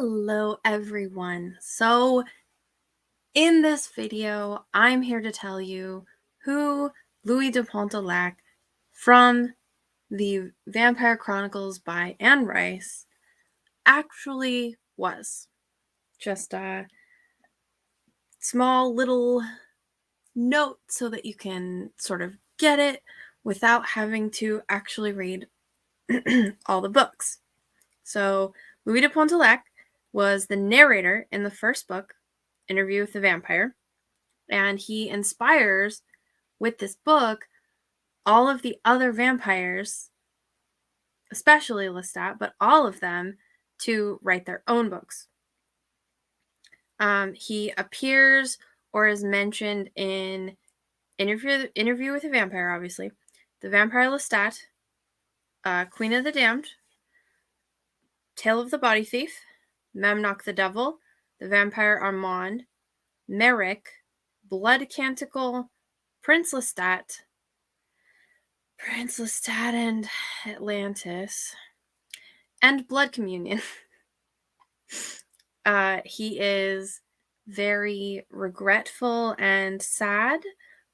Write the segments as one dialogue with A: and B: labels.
A: Hello everyone. So in this video, I'm here to tell you who Louis de Pontelac from the Vampire Chronicles by Anne Rice actually was. Just a small little note so that you can sort of get it without having to actually read all the books. So Louis de Pontelac was the narrator in the first book, Interview with the Vampire, and he inspires, with this book, all of the other vampires, especially Lestat, but all of them, to write their own books. He appears or is mentioned in Interview with a Vampire, obviously, The Vampire Lestat, Queen of the Damned, Tale of the Body Thief, Memnoch the Devil, The Vampire Armand, Merrick, Blood Canticle, Prince Lestat and Atlantis, and Blood Communion. He is very regretful and sad,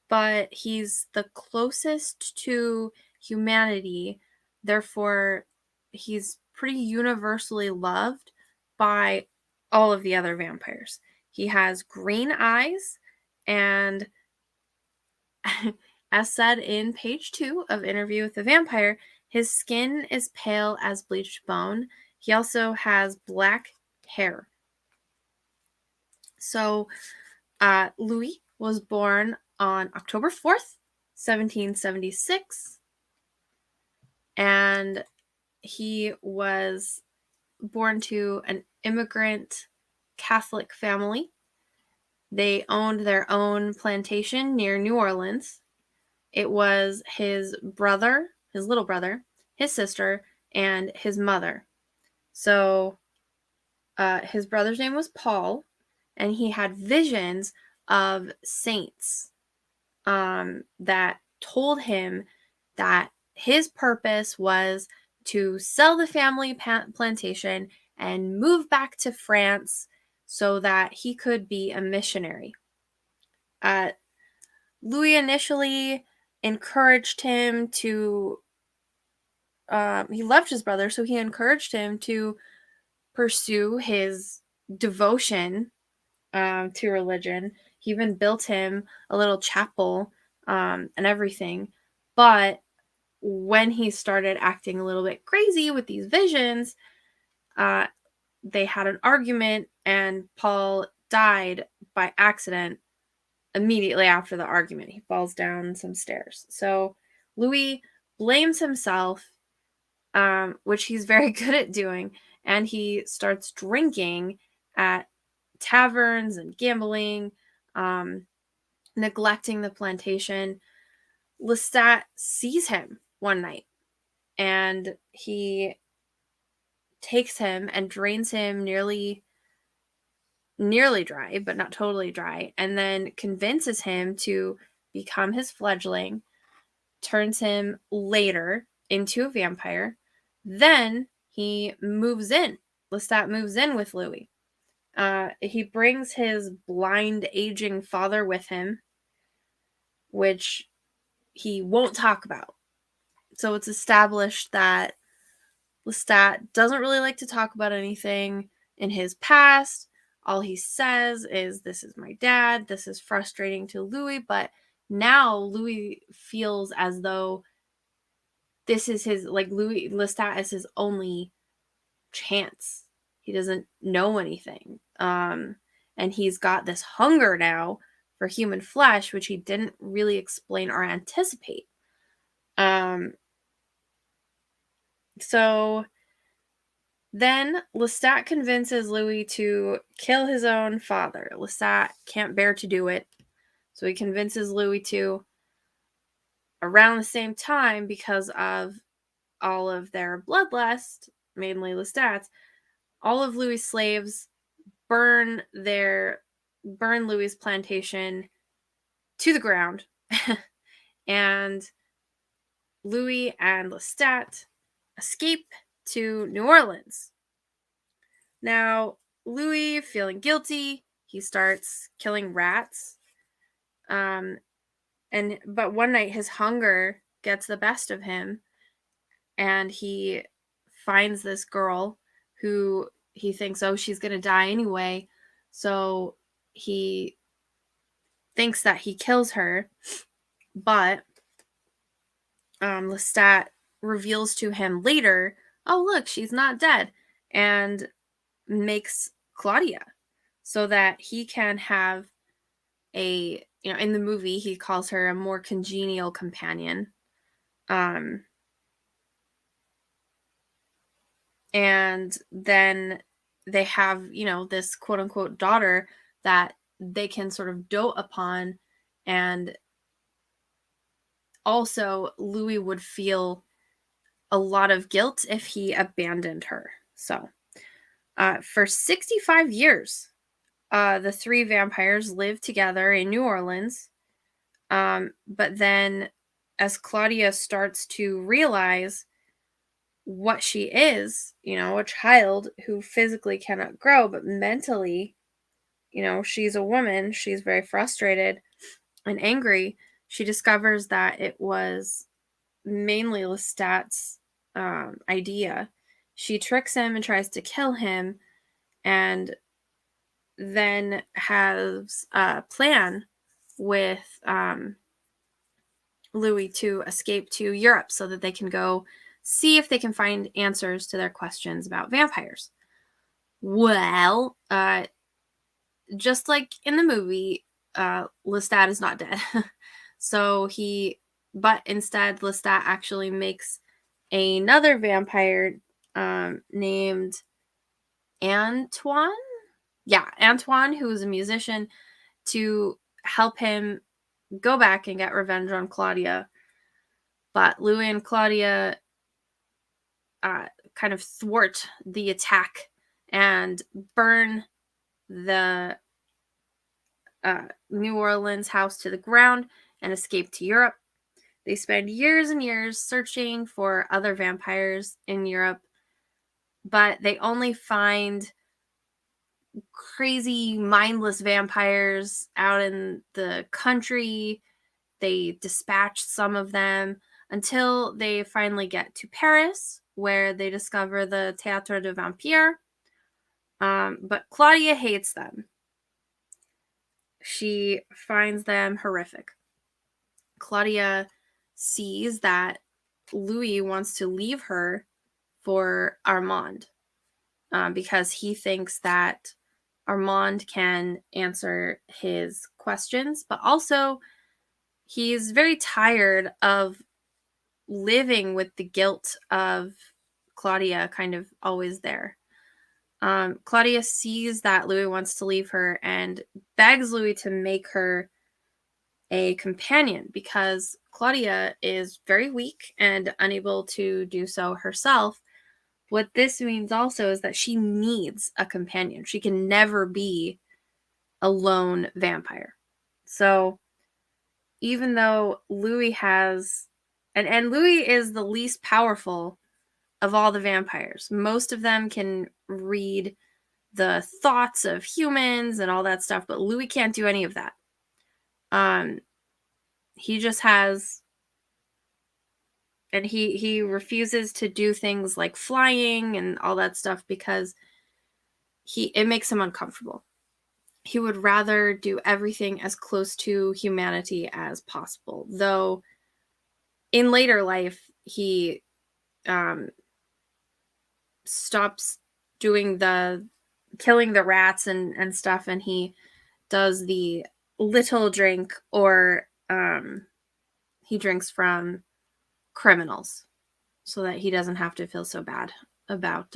A: but he's the closest to humanity. Therefore, he's pretty universally loved by all of the other vampires. He has green eyes, and as said in page 2 of Interview with the Vampire, his skin is pale as bleached bone. He also has black hair. So, Louis was born on October 4th, 1776, and he was born to an immigrant Catholic family. They owned their own plantation near New Orleans. It was his brother, his little brother, his sister, and his mother. So his brother's name was Paul, and he had visions of saints that told him that his purpose was to sell the family plantation and move back to France so that he could be a missionary. Louis initially encouraged him to, he loved his brother, so he encouraged him to pursue his devotion to religion. He even built him a little chapel and everything. But when he started acting a little bit crazy with these visions, they had an argument, and Paul died by accident immediately after the argument. He falls down some stairs. So Louis blames himself, which he's very good at doing, and he starts drinking at taverns and gambling, neglecting the plantation. Lestat sees him one night, and he takes him and drains him nearly dry, but not totally dry, and then convinces him to become his fledgling, turns him later into a vampire. Then he moves in. Lestat moves in with Louis. He brings his blind, aging father with him, which he won't talk about. So it's established that Lestat doesn't really like to talk about anything in his past. All he says is, "This is my dad." This is frustrating to Louis, but now Louis feels as though this is his, like, Louis Lestat is his only chance. He doesn't know anything. And he's got this hunger now for human flesh, which he didn't really explain or anticipate. So then Lestat convinces Louis to kill his own father. Lestat can't bear to do it, so he convinces Louis to. Around the same time, because of all of their bloodlust, mainly Lestat's, all of Louis' slaves burn Louis' plantation to the ground, and Louis and Lestat escape to New Orleans. Now, Louis, feeling guilty, he starts killing rats. But one night his hunger gets the best of him, and he finds this girl who he thinks, oh, she's going to die anyway. So he thinks that he kills her, but Lestat reveals to him later, oh, look, she's not dead, and makes Claudia so that he can have in the movie, he calls her a more congenial companion. And then they have, this quote unquote daughter that they can sort of dote upon. And also, Louis would feel a lot of guilt if he abandoned her. So, for 65 years, the three vampires lived together in New Orleans. But then, as Claudia starts to realize what she is, a child who physically cannot grow, but mentally, she's a woman, she's very frustrated and angry. She discovers that it was mainly Lestat's idea. She tricks him and tries to kill him, and then has a plan with Louis to escape to Europe so that they can go see if they can find answers to their questions about vampires. Well, just like in the movie, Lestat is not dead. But instead, Lestat actually makes another vampire named Antoine. Yeah, Antoine, who is a musician, to help him go back and get revenge on Claudia. But Louis and Claudia kind of thwart the attack and burn the New Orleans house to the ground and escape to Europe. They spend years and years searching for other vampires in Europe, but they only find crazy, mindless vampires out in the country. They dispatch some of them until they finally get to Paris, where they discover the Théâtre de Vampire. But Claudia hates them. She finds them horrific. Claudia sees that Louis wants to leave her for Armand because he thinks that Armand can answer his questions, but also he's very tired of living with the guilt of Claudia kind of always there. Claudia sees that Louis wants to leave her and begs Louis to make her a companion because Claudia is very weak and unable to do so herself. What this means also is that she needs a companion. She can never be a lone vampire. So even though Louis has, and Louis is the least powerful of all the vampires. Most of them can read the thoughts of humans and all that stuff, but Louis can't do any of that. He just has, and he refuses to do things like flying and all that stuff because it makes him uncomfortable. He would rather do everything as close to humanity as possible. Though in later life, he stops doing the killing the rats and stuff, and he does the little drink, or he drinks from criminals so that he doesn't have to feel so bad about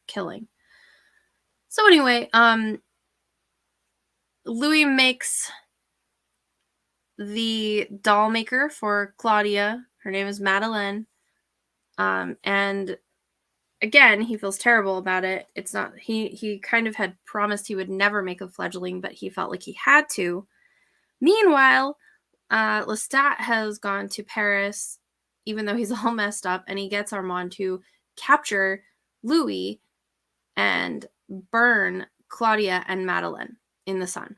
A: killing. So anyway, Louis makes the doll maker for Claudia. Her name is Madeleine. And again, he feels terrible about it. It's not, he kind of had promised he would never make a fledgling, but he felt like he had to. Meanwhile, Lestat has gone to Paris, even though he's all messed up, and he gets Armand to capture Louis and burn Claudia and Madeleine in the sun.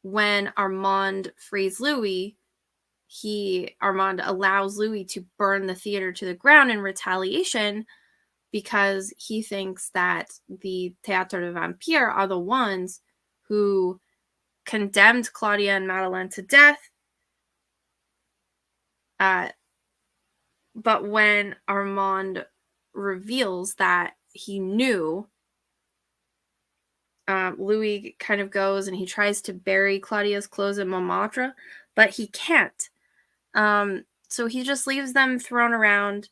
A: When Armand frees Louis, Armand allows Louis to burn the theater to the ground in retaliation because he thinks that the Théâtre de Vampire are the ones who condemned Claudia and Madeleine to death. But when Armand reveals that he knew, Louis kind of goes and he tries to bury Claudia's clothes in Montmartre, but he can't. So he just leaves them thrown around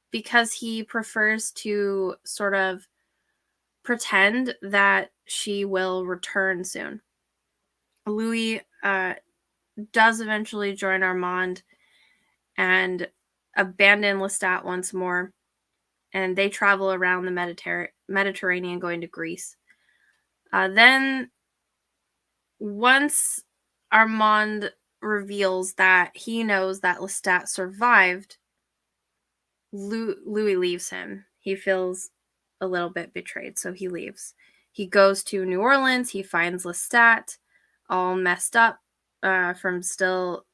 A: because he prefers to sort of pretend that she will return soon. Louis does eventually join Armand and abandon Lestat once more, and they travel around the Mediterranean going to Greece. Then, once Armand reveals that he knows that Lestat survived, Louis leaves him. He feels a little bit betrayed, so he leaves. He goes to New Orleans. He finds Lestat all messed up from still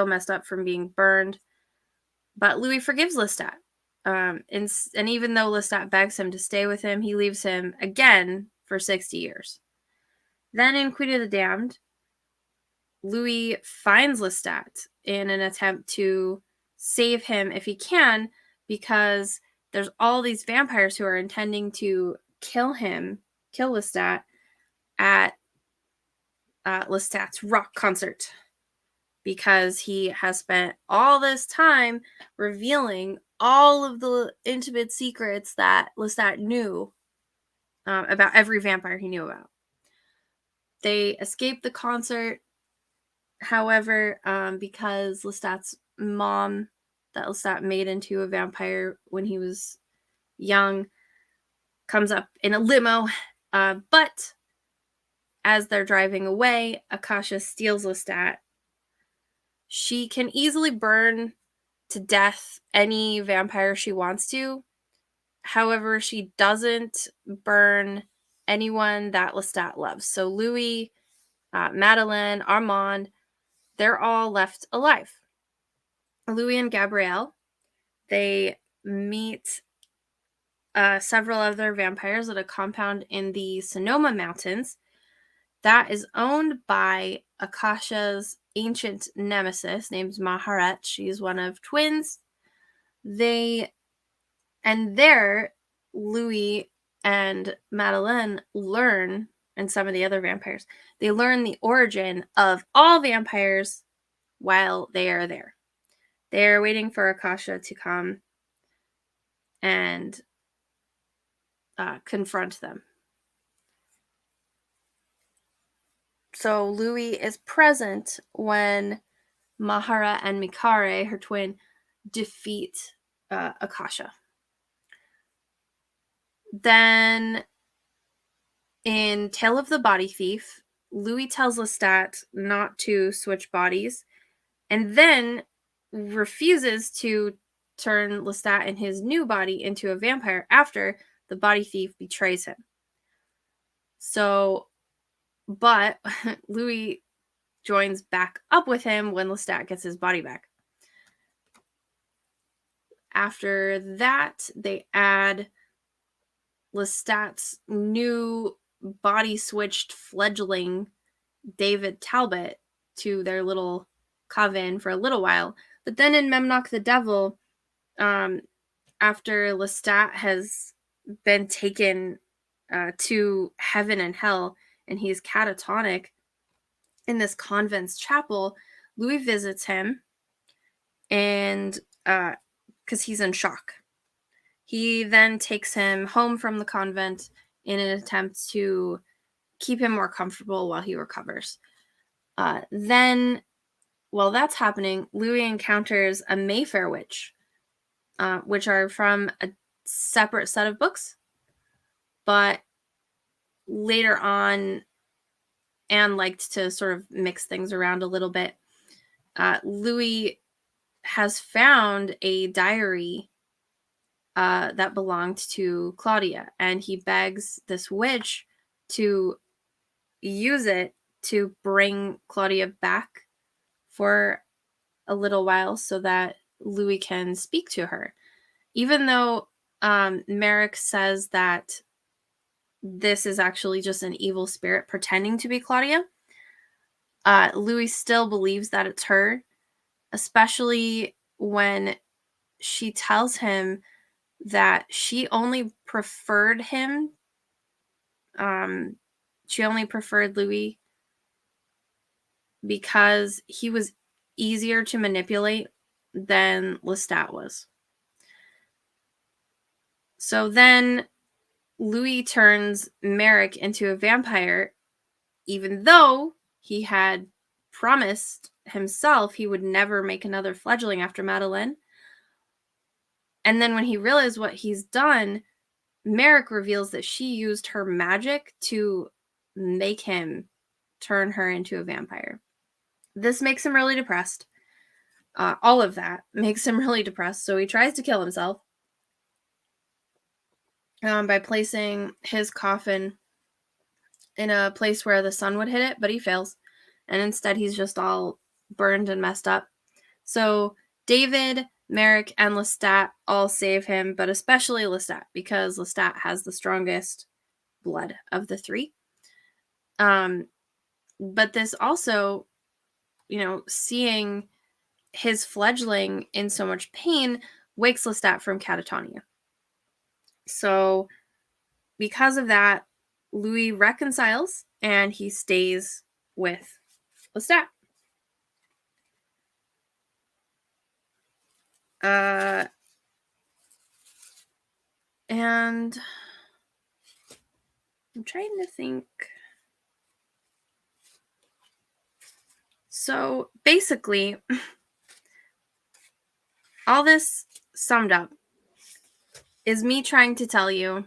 A: messed up from being burned. But Louis forgives Lestat. And even though Lestat begs him to stay with him, he leaves him again for 60 years. Then in Queen of the Damned, Louis finds Lestat in an attempt to save him if he can, because there's all these vampires who are intending to kill Lestat at Lestat's rock concert, because he has spent all this time revealing all of the intimate secrets that Lestat knew about every vampire he knew about. They escape the concert, however, because Lestat's mom, that Lestat made into a vampire when he was young, comes up in a limo. But as they're driving away, Akasha steals Lestat. She can easily burn to death any vampire she wants to. However, she doesn't burn anyone that Lestat loves. So Louis, Madeleine, Armand, they're all left alive. Louis and Gabrielle, they meet several other vampires at a compound in the Sonoma Mountains that is owned by Akasha's ancient nemesis named Maharet. She's one of twins. There, Louis and Madeleine learn, and some of the other vampires, they learn the origin of all vampires while they are there. They're waiting for Akasha to come and confront them. So Louis is present when Mahara and Mikare, her twin, defeat Akasha. Then in Tale of the Body Thief, Louis tells Lestat not to switch bodies, and then refuses to turn Lestat in his new body into a vampire after the body thief betrays him. But Louis joins back up with him when Lestat gets his body back. After that, they add Lestat's new body-switched fledgling, David Talbot, to their little coven for a little while. But then in Memnoch the Devil, after Lestat has been taken to heaven and hell, and he's catatonic in this convent's chapel, Louis visits him, and because he's in shock. He then takes him home from the convent in an attempt to keep him more comfortable while he recovers. Then, while that's happening, Louis encounters a Mayfair witch, which are from a separate set of books. But later on, Anne liked to sort of mix things around a little bit. Louis has found a diary that belonged to Claudia, and he begs this witch to use it to bring Claudia back for a little while so that Louis can speak to her. Even though Merrick says that this is actually just an evil spirit pretending to be Claudia, Louis still believes that it's her, especially when she tells him that she only preferred him. She only preferred Louis because he was easier to manipulate than Lestat was. So then Louis turns Merrick into a vampire, even though he had promised himself he would never make another fledgling after Madeleine. And then when he realized what he's done, Merrick reveals that she used her magic to make him turn her into a vampire. This makes him really depressed. All of that makes him really depressed. So he tries to kill himself by placing his coffin in a place where the sun would hit it, but he fails. And instead, he's just all burned and messed up. So David, Merrick, and Lestat all save him, but especially Lestat, because Lestat has the strongest blood of the three. But this also, seeing his fledgling in so much pain wakes Lestat from catatonia. So because of that, Louis reconciles and he stays with Lestat. And I'm trying to think. So basically, all this summed up is me trying to tell you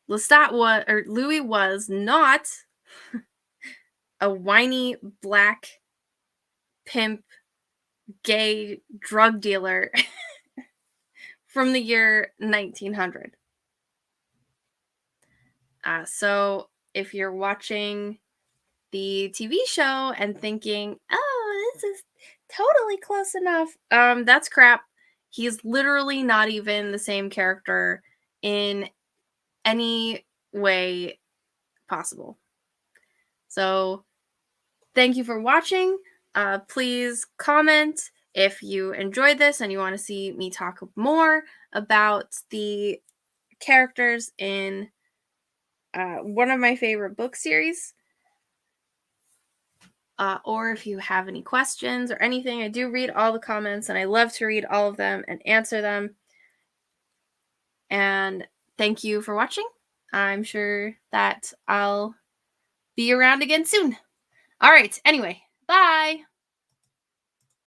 A: Louis was not a whiny black pimp gay drug dealer from the year 1900. So if you're watching the TV show and thinking, oh, this is totally close enough, that's crap. He's literally not even the same character in any way possible. So thank you for watching. Please comment if you enjoyed this and you want to see me talk more about the characters in one of my favorite book series. Or if you have any questions or anything, I do read all the comments and I love to read all of them and answer them. And thank you for watching. I'm sure that I'll be around again soon. All right. Anyway, bye.